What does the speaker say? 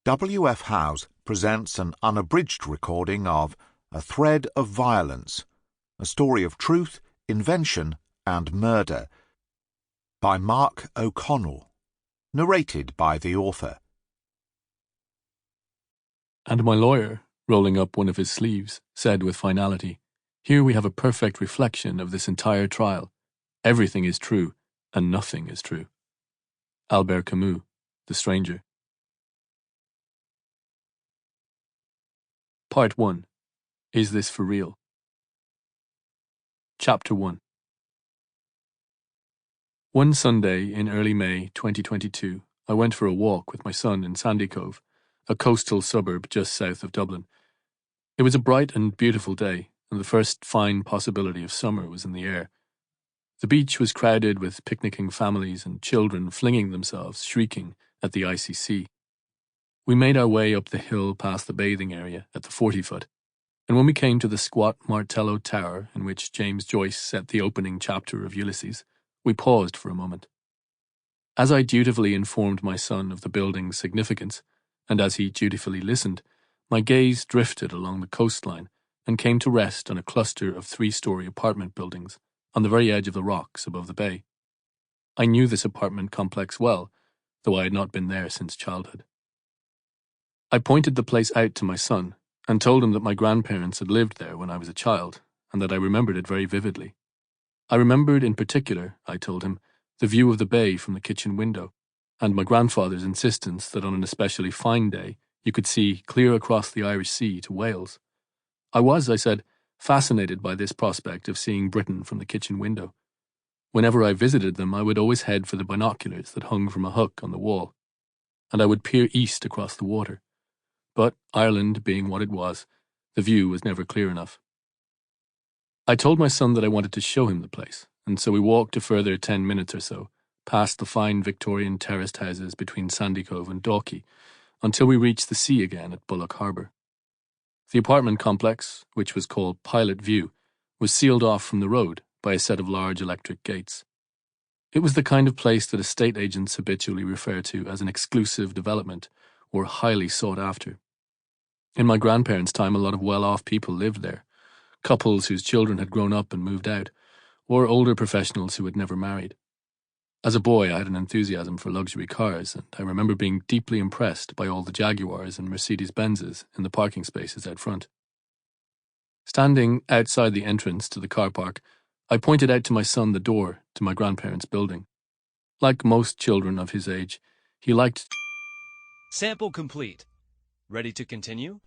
W.F. Howes presents an unabridged recording of A Thread of Violence, a story of truth, invention, and murder, by Mark O'Connell, narrated by the author. And my lawyer, rolling up one of his sleeves, said with finality, "Here we have a perfect reflection of this entire trial. Everything is true, and nothing is true." Albert Camus, The Stranger. Part 1. Is This For Real? Chapter 1. One Sunday in early May 2022, I went for a walk with my son in Sandycove, a coastal suburb just south of Dublin. It was a bright and beautiful day, and the first fine possibility of summer was in the air. The beach was crowded with picnicking families and children flinging themselves, shrieking, at the icy sea. We made our way up the hill past the bathing area at the 40-foot, and when we came to the squat Martello Tower in which James Joyce set the opening chapter of Ulysses, we paused for a moment. As I dutifully informed my son of the building's significance, and as he dutifully listened, my gaze drifted along the coastline and came to rest on a cluster of 3-story apartment buildings on the very edge of the rocks above the bay. I knew this apartment complex well, though I had not been there since childhood. I pointed the place out to my son and told him that my grandparents had lived there when I was a child and that I remembered it very vividly. I remembered in particular, I told him, the view of the bay from the kitchen window and my grandfather's insistence that on an especially fine day you could see clear across the Irish Sea to Wales. I was, I said, fascinated by this prospect of seeing Britain from the kitchen window. Whenever I visited them, I would always head for the binoculars that hung from a hook on the wall, and I would peer east across the water. But, Ireland being what it was, the view was never clear enough. I told my son that I wanted to show him the place, and so we walked a further 10 minutes or so, past the fine Victorian terraced houses between Sandycove and Dalkey, until we reached the sea again at Bullock Harbour. The apartment complex, which was called Pilot View, was sealed off from the road by a set of large electric gates. It was the kind of place that estate agents habitually refer to as an exclusive development, or highly sought after. In my grandparents' time, a lot of well-off people lived there, couples whose children had grown up and moved out, or older professionals who had never married. As a boy, I had an enthusiasm for luxury cars, and I remember being deeply impressed by all the Jaguars and Mercedes-Benzes in the parking spaces out front. Standing outside the entrance to the car park, I pointed out to my son the door to my grandparents' building. Like most children of his age, he liked... Sample complete. Ready to continue?